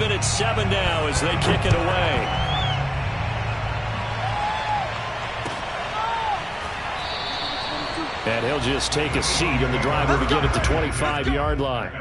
even at 7 now as they kick it away. And he'll just take a seat, and the drive will begin at the 25-yard line.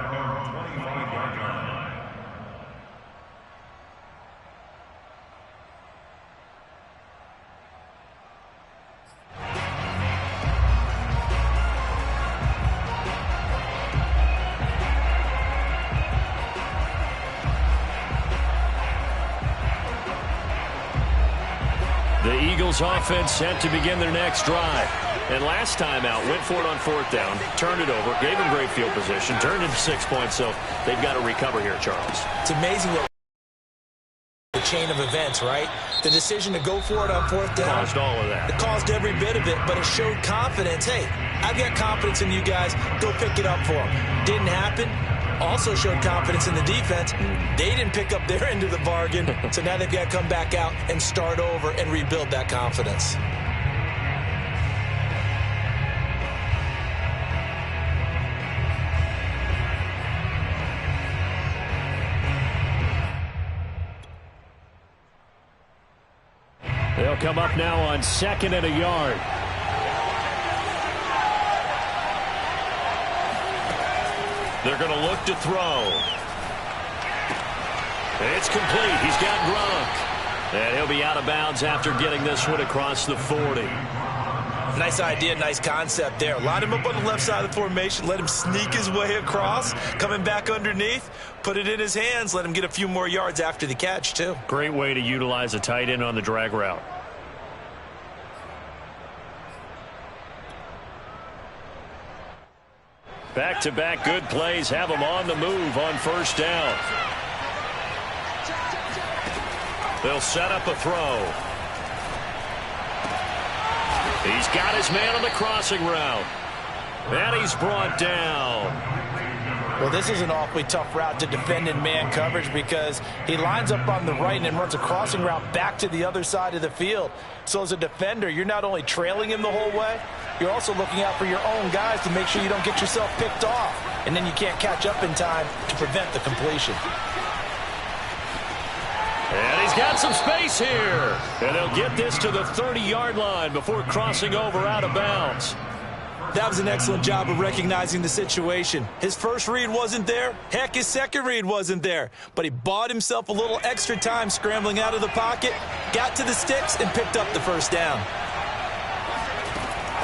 The Eagles offense set to begin their next drive. And last time out, went for it on 4th down, turned it over, gave them great field position, turned into 6 points, so they've got to recover here, Charles. It's amazing what the chain of events, right? The decision to go for it on 4th down. Caused all of that. It caused every bit of it, but it showed confidence. Hey, I've got confidence in you guys. Go pick it up for them. Didn't happen. Also showed confidence in the defense. They didn't pick up their end of the bargain, so now they've got to come back out and start over and rebuild that confidence. They'll come up now on 2nd and a yard. They're going to look to throw. It's complete. He's got Gronk. And he'll be out of bounds after getting this one across the 40. Nice idea, nice concept there. Line him up on the left side of the formation. Let him sneak his way across. Coming back underneath. Put it in his hands. Let him get a few more yards after the catch, too. Great way to utilize a tight end on the drag route. Back-to-back good plays have him on the move on 1st down. They'll set up a throw. He's got his man on the crossing route. And he's brought down. Well, this is an awfully tough route to defend in man coverage because he lines up on the right and then runs a crossing route back to the other side of the field. So as a defender, you're not only trailing him the whole way, you're also looking out for your own guys to make sure you don't get yourself picked off. And then you can't catch up in time to prevent the completion. And he's got some space here. And they'll get this to the 30-yard line before crossing over out of bounds. That was an excellent job of recognizing the situation. His first read wasn't there. Heck, his second read wasn't there. But he bought himself a little extra time scrambling out of the pocket, got to the sticks, and picked up the 1st down.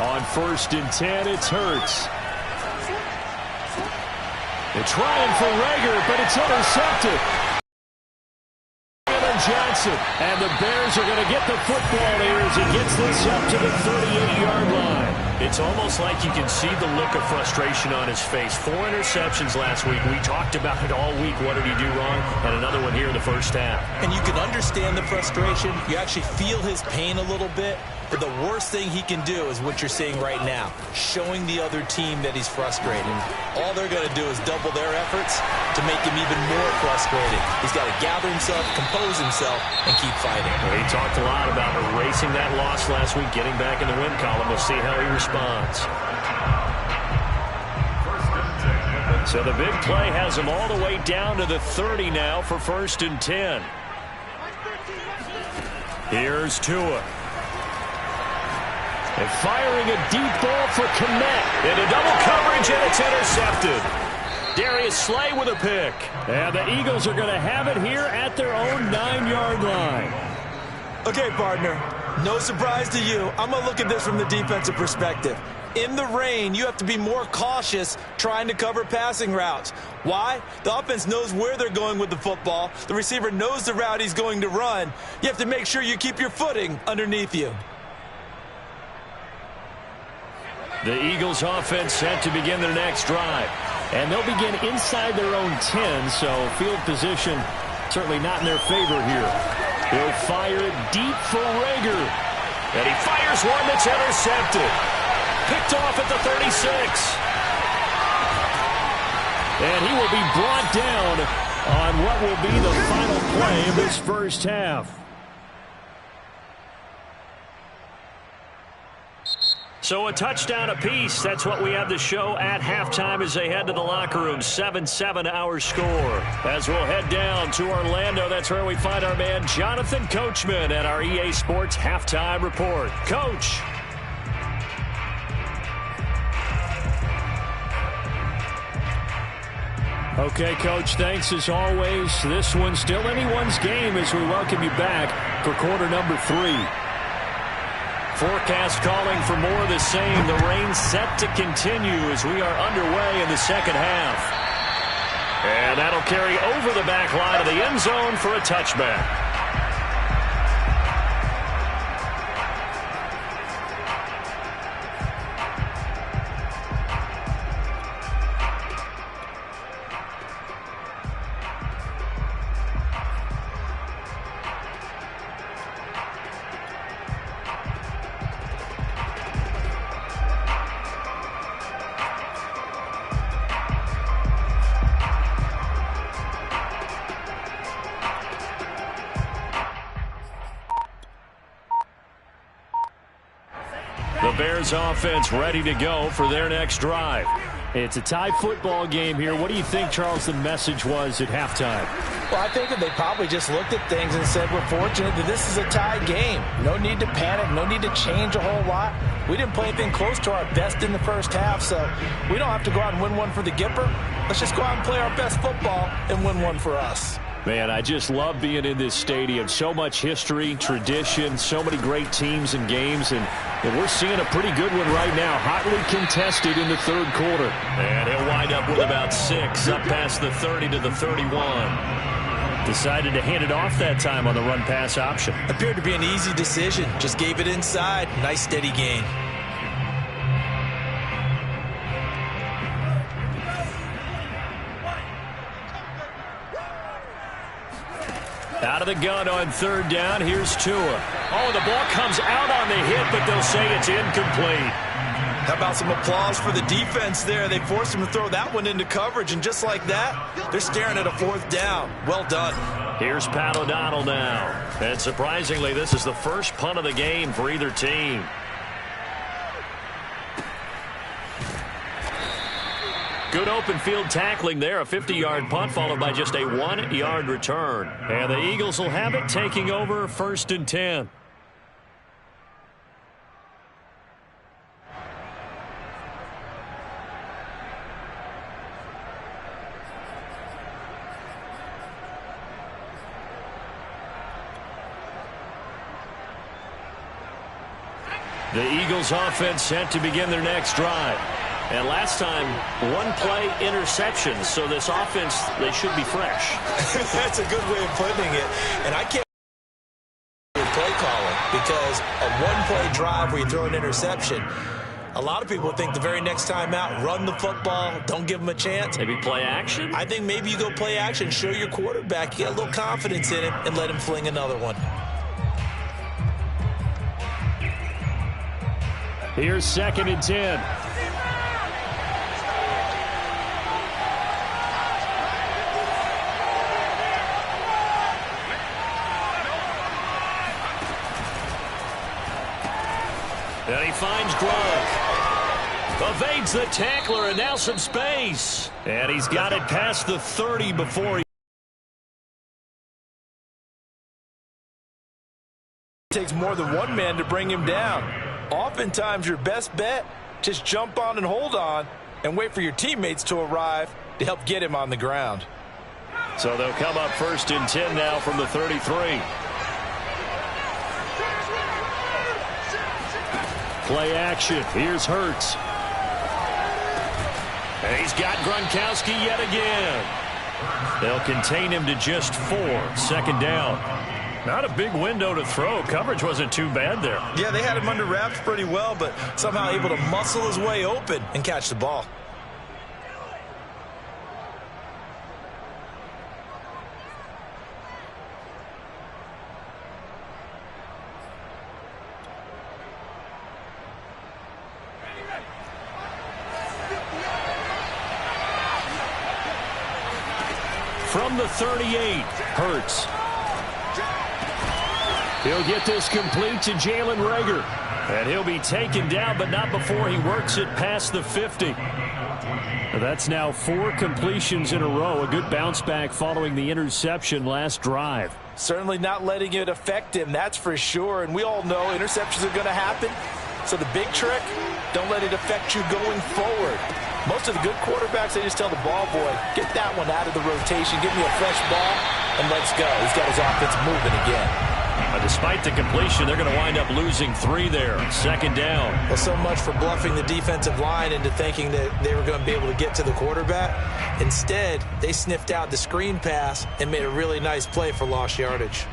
On 1st and 10, it's Hurts. They're trying for Rager, but it's intercepted. Johnson, and the Bears are going to get the football here as he gets this up to the 38-yard line. It's almost like you can see the look of frustration on his face. 4 interceptions last week. We talked about it all week. What did he do wrong? And another one here in the 1st half. And you can understand the frustration. You actually feel his pain a little bit. But the worst thing he can do is what you're seeing right now, showing the other team that he's frustrated. All they're going to do is double their efforts to make him even more frustrated. He's got to gather himself, compose himself, and keep fighting. Well, he talked a lot about erasing that loss last week, getting back in the win column. We'll see how he responds. So the big play has him all the way down to the 30 now for 1st and 10. Here's Tua. And firing a deep ball for Kmet. Into double coverage, and it's intercepted. Darius Slay with a pick. And the Eagles are going to have it here at their own 9-yard line. Okay, partner, no surprise to you. I'm going to look at this from the defensive perspective. In the rain, you have to be more cautious trying to cover passing routes. Why? The offense knows where they're going with the football. The receiver knows the route he's going to run. You have to make sure you keep your footing underneath you. The Eagles offense set to begin their next drive. And they'll begin inside their own 10, so field position certainly not in their favor here. He'll fire it deep for Rager. And he fires one that's intercepted. Picked off at the 36. And he will be brought down on what will be the final play of this 1st half. So a touchdown apiece. That's what we have to show at halftime as they head to the locker room. 7-7 our score. As we'll head down to Orlando, that's where we find our man Jonathan Coachman at our EA Sports Halftime Report. Coach. Okay, Coach, thanks as always. This one's still anyone's game as we welcome you back for quarter number 3. Forecast calling for more of the same. The rain set to continue as we are underway in the second half. And that'll carry over the back line of the end zone for a touchback. The Bears offense ready to go for their next drive. It's a tie football game here. What do you think, Charles, the message was at halftime? Well, I think that they probably just looked at things and said, we're fortunate that this is a tie game. No need to panic. No need to change a whole lot. We didn't play anything close to our best in the first half, so we don't have to go out and win one for the Gipper. Let's just go out and play our best football and win one for us. Man, I just love being in this stadium. So much history, tradition, so many great teams and games, and we're seeing a pretty good one right now. Hotly contested in the third quarter. And he'll wind up with about 6, up past the 30 to the 31. Decided to hand it off that time on the run-pass option. Appeared to be an easy decision. Just gave it inside. Nice steady gain. Out of the gun on third down. Here's Tua. Oh, the ball comes out on the hit, but they'll say it's incomplete. How about some applause for the defense there? They forced him to throw that one into coverage, and just like that, they're staring at a 4th down. Well done. Here's Pat O'Donnell now. And surprisingly, this is the first punt of the game for either team. Good open field tackling there. A 50-yard punt followed by just a 1-yard return. And the Eagles will have it, taking over 1st and 10. The Eagles offense set to begin their next drive. And last time, 1-play interception. So this offense, they should be fresh. That's a good way of putting it. And I can't play calling because a 1-play drive where you throw an interception, a lot of people think the very next time out, run the football, don't give them a chance. Maybe play action? I think maybe you go play action, show your quarterback, you get a little confidence in him, and let him fling another one. Here's 2nd and 10. And he finds Gronk. Evades the tackler, and now some space. And he's got it past the 30 before he... It takes more than one man to bring him down. Oftentimes, your best bet, just jump on and hold on and wait for your teammates to arrive to help get him on the ground. So they'll come up 1st and 10 now from the 33. Play action. Here's Hurts. And he's got Gronkowski yet again. They'll contain him to just 4. 2nd down. Not a big window to throw. Coverage wasn't too bad there. Yeah, they had him under wraps pretty well, but somehow able to muscle his way open and catch the ball. From the 38, Hurts. He'll get this complete to Jalen Reagor. And he'll be taken down, but not before he works it past the 50. That's now 4 completions in a row. A good bounce back following the interception last drive. Certainly not letting it affect him, that's for sure. And we all know interceptions are going to happen. So the big trick, don't let it affect you going forward. Most of the good quarterbacks, they just tell the ball boy, get that one out of the rotation, give me a fresh ball, and let's go. He's got his offense moving again. Despite the completion, they're going to wind up losing 3 there. Second down. Well, so much for bluffing the defensive line into thinking that they were going to be able to get to the quarterback. Instead, they sniffed out the screen pass and made a really nice play for lost yardage.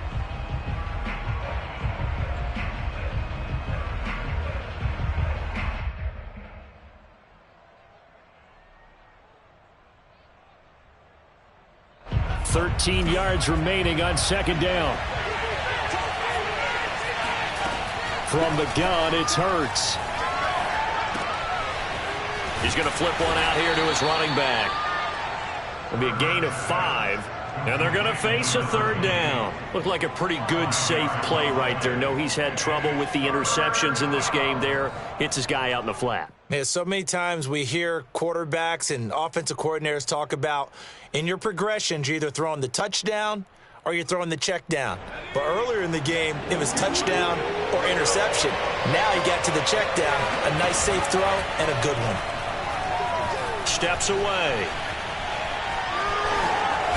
$13 yards remaining on second down. From the gun, it's Hurts. He's going to flip one out here to his running back. It'll be a gain of 5. And they're going to face a third down. Looked like a pretty good, safe play right there. No, he's had trouble with the interceptions in this game there. Hits his guy out in the flat. Yeah, so many times we hear quarterbacks and offensive coordinators talk about in your progressions, you're either throwing the touchdown or you're throwing the check down. But earlier in the game, it was touchdown or interception. Now he got to the check down, a nice safe throw, and a good one. Steps away.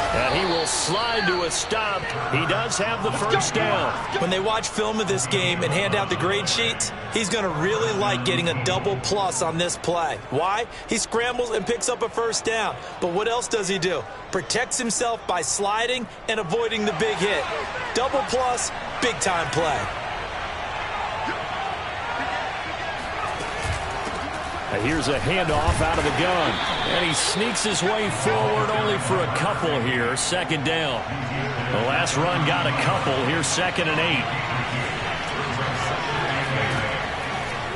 And he will slide to a stop. He does have the first down. When they watch film of this game and hand out the grade sheets, he's going to really like getting a double plus on this play. Why? He scrambles and picks up a first down. But what else does he do? Protects himself by sliding and avoiding the big hit. Double plus, big-time play. Here's a handoff out of the gun. And he sneaks his way forward only for a couple here. Second down. The last run got a couple. Here's 2nd and 8.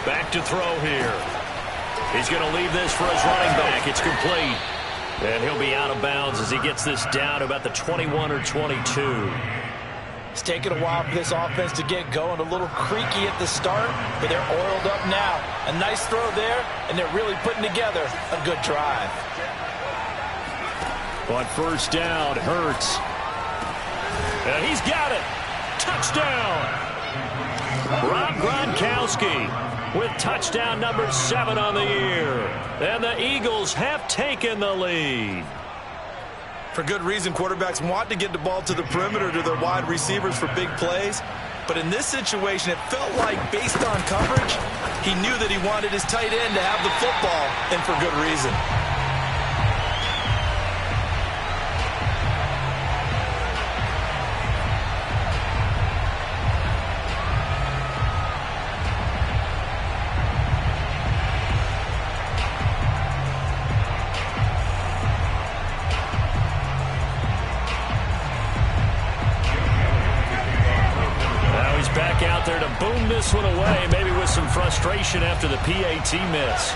Back to throw here. He's going to leave this for his running back. It's complete. And he'll be out of bounds as he gets this down to about the 21 or 22. It's taken a while for this offense to get going. A little creaky at the start, but they're oiled up now. A nice throw there, and they're really putting together a good drive. On first down, Hurts. And he's got it. Touchdown. Rob Gronkowski with touchdown number 7 on the year. And the Eagles have taken the lead. For good reason, quarterbacks want to get the ball to the perimeter to their wide receivers for big plays. But in this situation, it felt like, based on coverage, he knew that he wanted his tight end to have the football, and for good reason. Boom this one away, maybe with some frustration after the PAT miss.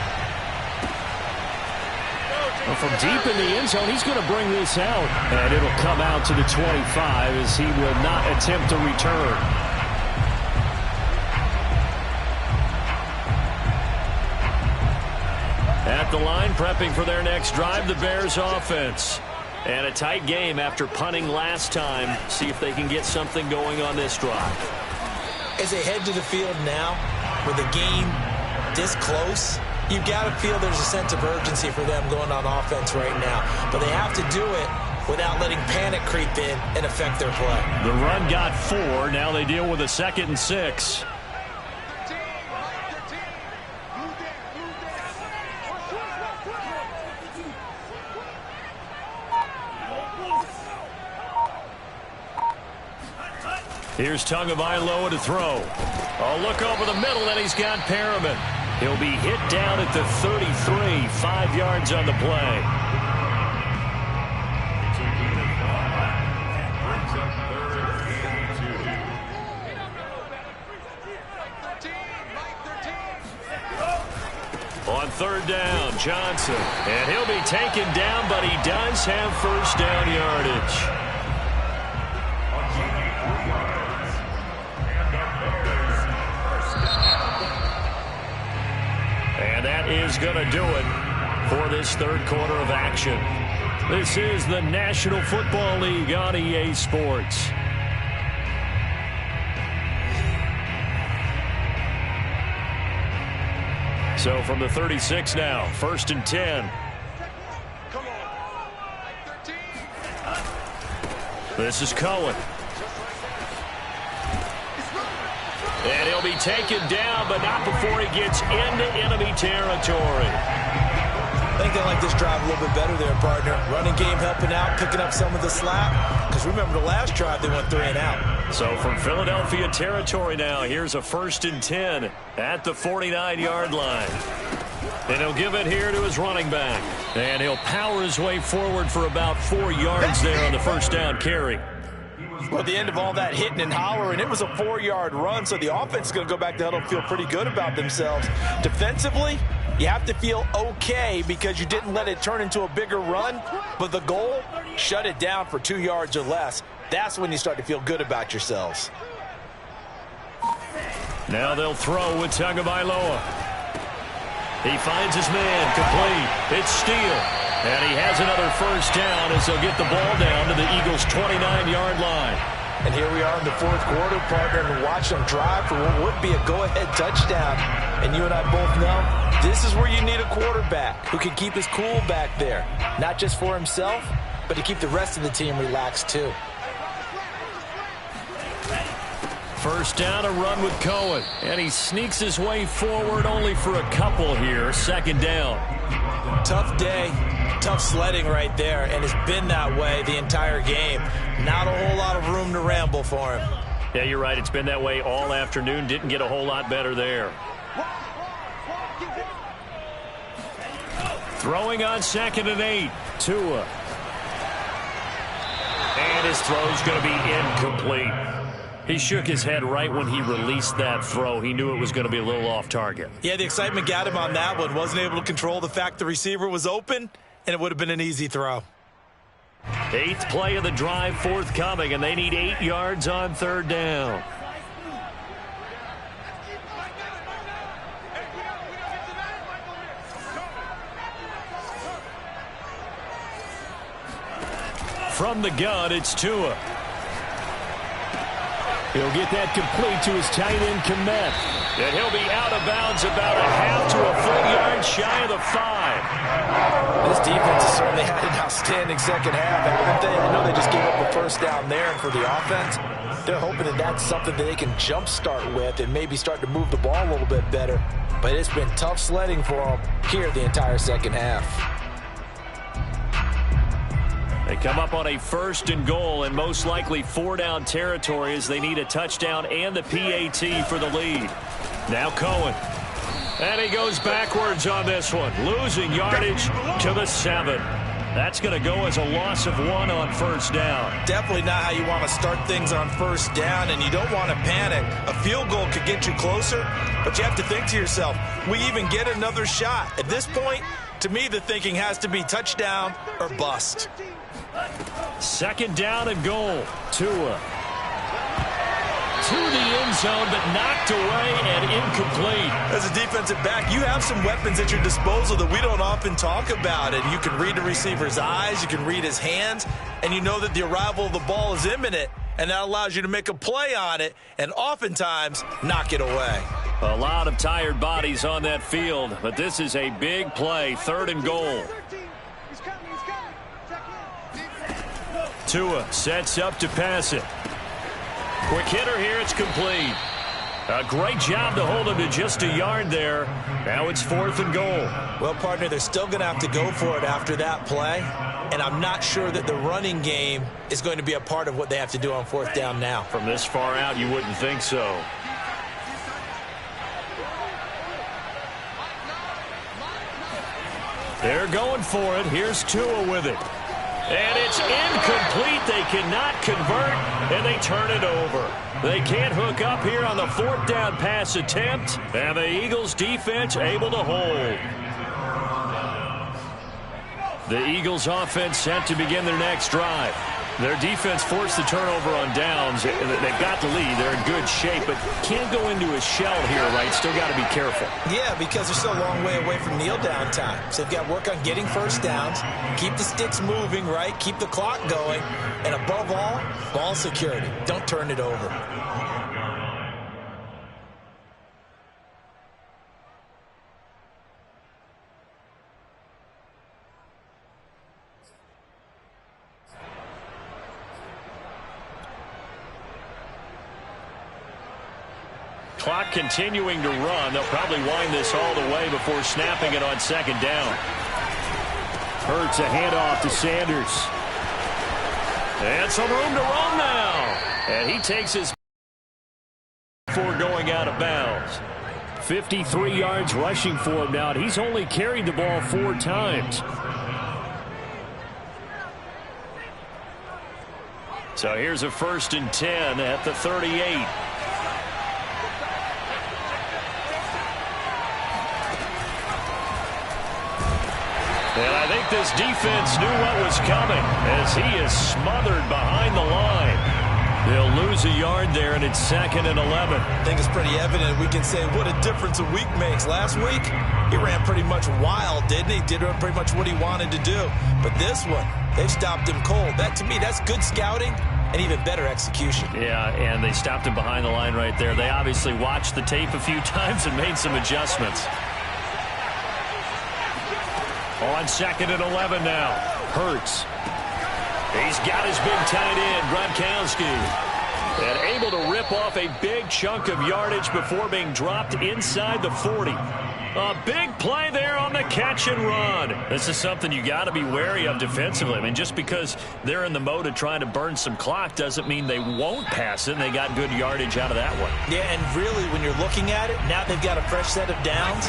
Well, from deep in the end zone, he's going to bring this out. And it'll come out to the 25 as he will not attempt to return. At the line, prepping for their next drive, the Bears offense. And a tight game after punting last time. See if they can get something going on this drive. As they head to the field now, with the game this close, you've got to feel there's a sense of urgency for them going on offense right now. But they have to do it without letting panic creep in and affect their play. The run got 4. Now they deal with a 2nd and 6. Here's Tagovailoa to throw. Oh, look over the middle, and he's got Perriman. He'll be hit down at the 33, 5 yards on the play. On third down, Johnson. And he'll be taken down, but he does have first down yardage. is going to do it for this third quarter of action. This is the National Football League on EA Sports. So from the 36 now, 1st and 10. This is Cohen. And he'll be taken down, but not before he gets into enemy territory. I think they like this drive a little bit better there, partner. Running game helping out, picking up some of the slack. Because remember, the last drive, they went 3 and out. So from Philadelphia territory now, here's a 1st and 10 at the 49-yard line. And he'll give it here to his running back. And he'll power his way forward for about 4 yards there on the first down carry. Well, at the end of all that hitting and hollering, it was a 4-yard run, so the offense is going to go back to huddle and feel pretty good about themselves. Defensively, you have to feel okay because you didn't let it turn into a bigger run, but the goal, shut it down for 2 yards or less. That's when you start to feel good about yourselves. Now they'll throw with Tagovailoa. He finds his man, complete. It's Steele. And he has another first down as they'll get the ball down to the Eagles' 29-yard line. And here we are in the fourth quarter, partner, and watch them drive for what would be a go-ahead touchdown. And you and I both know this is where you need a quarterback who can keep his cool back there. Not just for himself, but to keep the rest of the team relaxed too. First down, a run with Cohen. And he sneaks his way forward only for a couple here. 2nd down. Tough day. Tough sledding right there, and it's been that way the entire game. Not a whole lot of room to ramble for him. Yeah, you're right. It's been that way all afternoon. Didn't get a whole lot better there. Throwing on 2nd and 8. Tua. And his throw's going to be incomplete. He shook his head right when he released that throw. He knew it was going to be a little off target. Yeah, the excitement got him on that one. Wasn't able to control the fact the receiver was open, and it would have been an easy throw. 8th play of the drive forthcoming, and they need 8 yards on 3rd down. From the gun, it's Tua. He'll get that complete to his tight end, Kmet. And he'll be out of bounds about a half to a full yard shy of the 5. This defense has certainly had an outstanding second half, haven't they? I know they just gave up a first down there, and for the offense, they're hoping that that's something that they can jumpstart with and maybe start to move the ball a little bit better. But it's been tough sledding for them here the entire second half. They come up on a 1st and goal and most likely 4-down territory as they need a touchdown and the PAT for the lead. Now Cohen. And he goes backwards on this one, losing yardage to the 7. That's going to go as a loss of 1 on 1st down. Definitely not how you want to start things on 1st down, and you don't want to panic. A field goal could get you closer, but you have to think to yourself, we even get another shot. At this point, to me, the thinking has to be touchdown or bust. 2nd down and goal. Tua. To the end zone, but knocked away and incomplete. As a defensive back, you have some weapons at your disposal that we don't often talk about. And you can read the receiver's eyes, you can read his hands, and you know that the arrival of the ball is imminent. And that allows you to make a play on it and oftentimes knock it away. A lot of tired bodies on that field, but this is a big play. 3rd and goal. Tua sets up to pass it. Quick hitter here, it's complete. A great job to hold him to just a yard there. Now it's 4th and goal. Well, partner, they're still going to have to go for it after that play. And I'm not sure that the running game is going to be a part of what they have to do on 4th down now. From this far out, you wouldn't think so. They're going for it. Here's Tua with it. And it's incomplete. They cannot convert, and they turn it over. They can't hook up here on the 4th down pass attempt, and the Eagles defense able to hold. The Eagles offense set to begin their next drive. Their defense forced the turnover on downs. They've got the lead. They're in good shape, but can't go into a shell here, right? Still got to be careful. Yeah, because they're still a long way away from kneel down time. So they've got to work on getting first downs, keep the sticks moving, right? Keep the clock going. And above all, ball security. Don't turn it over. Clock continuing to run. They'll probably wind this all the way before snapping it on second down. Hurts a handoff to Sanders. And some room to run now. And he takes his before going out of bounds. 53 yards rushing for him now. And he's only carried the ball 4 times. So here's a 1st and 10 at the 38. And I think this defense knew what was coming as he is smothered behind the line. They'll lose a yard there, and it's 2nd and 11. I think it's pretty evident. We can say what a difference a week makes. Last week, he ran pretty much wild, didn't he? Did pretty much what he wanted to do. But this one, they stopped him cold. That, to me, that's good scouting and even better execution. Yeah, and they stopped him behind the line right there. They obviously watched the tape a few times and made some adjustments. On 2nd and 11 now. Hurts. He's got his big tight end, Gronkowski. And able to rip off a big chunk of yardage before being dropped inside the 40. A big play there on the catch and run. This is something you got to be wary of defensively. I mean, just because they're in the mode of trying to burn some clock doesn't mean they won't pass it. And they got good yardage out of that one. Yeah, and really, when you're looking at it, now they've got a fresh set of downs.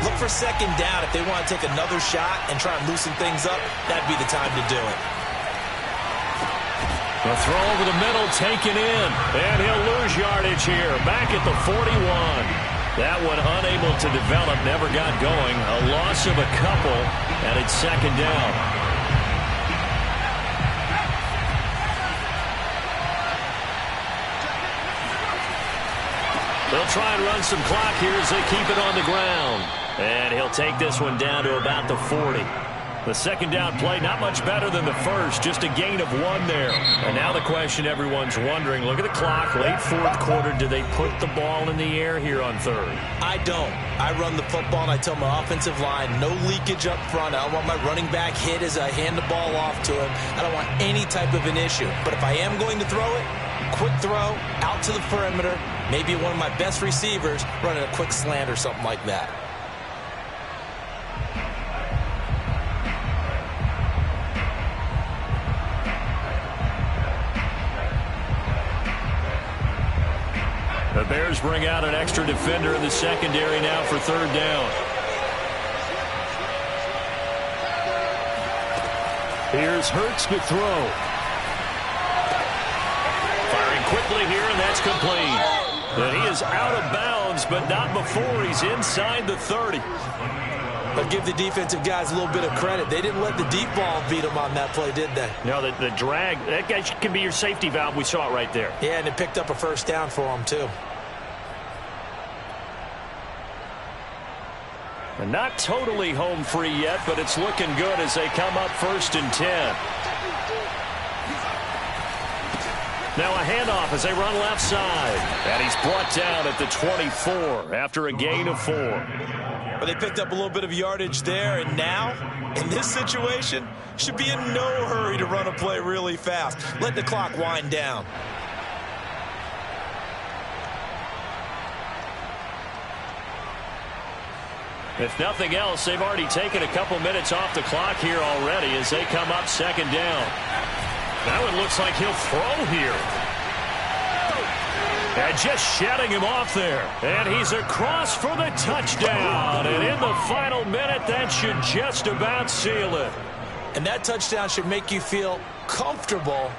Look for second down. If they want to take another shot and try and loosen things up, that'd be the time to do it. The throw over the middle taken in. And he'll lose yardage here. Back at the 41. That one unable to develop, never got going. A loss of a couple, and it's 2nd down. They'll try and run some clock here as they keep it on the ground. And he'll take this one down to about the 40. The 2nd down play, not much better than the first, just a gain of 1 there. And now the question everyone's wondering, look at the clock, late 4th quarter, do they put the ball in the air here on 3rd? I don't. I run the football and I tell my offensive line, no leakage up front. I don't want my running back hit as I hand the ball off to him. I don't want any type of an issue. But if I am going to throw it, quick throw, out to the perimeter, maybe one of my best receivers running a quick slant or something like that. The Bears bring out an extra defender in the secondary now for 3rd down. Here's Hurts to throw. Firing quickly here, and that's complete. And he is out of bounds, but not before he's inside the 30. But give the defensive guys a little bit of credit. They didn't let the deep ball beat them on that play, did they? No, the drag, that guy can be your safety valve. We saw it right there. Yeah, and it picked up a 1st down for him, too. And not totally home free yet, but it's looking good as they come up 1st and 10. Now a handoff as they run left side. And he's brought down at the 24 after a gain of 4. But they picked up a little bit of yardage there, and now, in this situation, should be in no hurry to run a play really fast. Let the clock wind down. If nothing else, they've already taken a couple minutes off the clock here already as they come up 2nd down. That one looks like he'll throw here. And just shutting him off there. And he's across for the touchdown. And in the final minute, that should just about seal it. And that touchdown should make you feel comfortable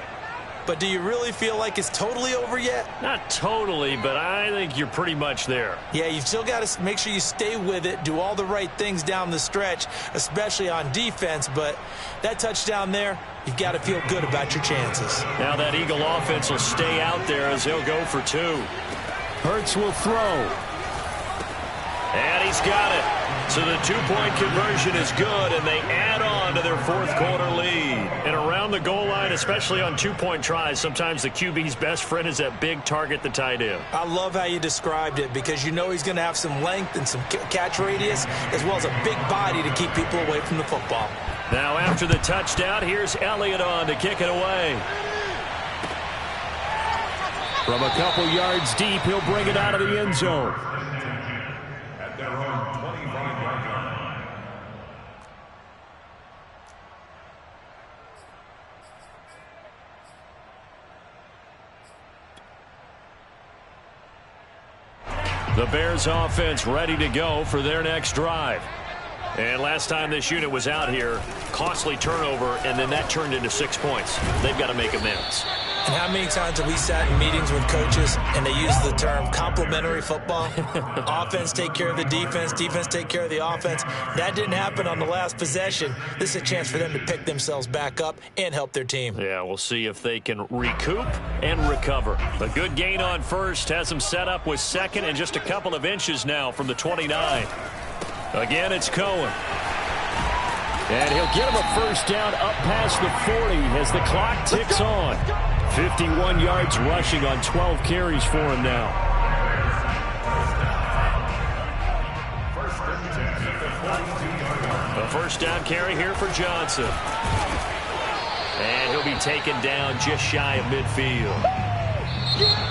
but do you really feel like it's totally over yet? Not totally, but I think you're pretty much there. Yeah, you've still got to make sure you stay with it, do all the right things down the stretch, especially on defense, but that touchdown there, you've got to feel good about your chances. Now that Eagle offense will stay out there as he'll go for 2. Hurts will throw. And he's got it. So the 2-point conversion is good, and they add on to their fourth-quarter lead. And around the goal line, especially on 2-point tries, sometimes the QB's best friend is that big target, the tight end. I love how you described it because you know he's going to have some length and some catch radius as well as a big body to keep people away from the football. Now after the touchdown, here's Elliott on to kick it away. From a couple yards deep, he'll bring it out of the end zone. The Bears offense ready to go for their next drive. And last time this unit was out here, costly turnover, and then that turned into 6 points. They've got to make amends. And how many times have we sat in meetings with coaches and they use the term complementary football? Offense take care of the defense, defense take care of the offense. That didn't happen on the last possession. This is a chance for them to pick themselves back up and help their team. Yeah, we'll see if they can recoup and recover. A good gain on first has them set up with second and just a couple of inches now from the 29. Again, it's Cohen. And he'll get him a first down up past the 40 as the clock ticks on. 51 yards rushing on 12 carries for him now. A first down carry here for Johnson. And he'll be taken down just shy of midfield.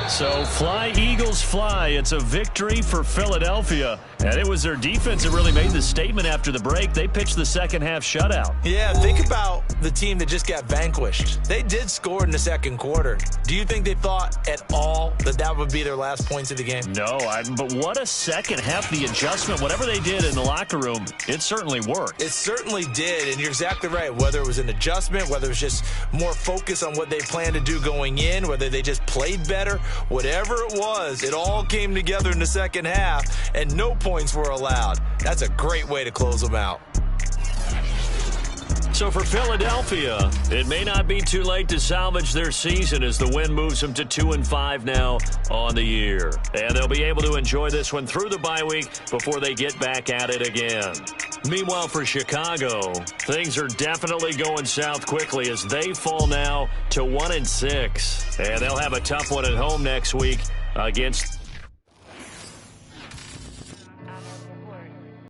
So fly, Eagles, fly. It's a victory for Philadelphia. And it was their defense that really made the statement after the break. They pitched the second-half shutout. Yeah, think about the team that just got vanquished. They did score in the second quarter. Do you think they thought at all that that would be their last points of the game? No, but what a second half. The adjustment, whatever they did in the locker room, it certainly worked. It certainly did, and you're exactly right. Whether it was an adjustment, whether it was just more focus on what they planned to do going in, whether they just played better, whatever it was, it all came together in the second half, and no points were allowed. That's a great way to close them out. So for Philadelphia, it may not be too late to salvage their season as the win moves them to 2-5 now on the year. And they'll be able to enjoy this one through the bye week before they get back at it again. Meanwhile, for Chicago, things are definitely going south quickly as they fall now to 1-6. And they'll have a tough one at home next week against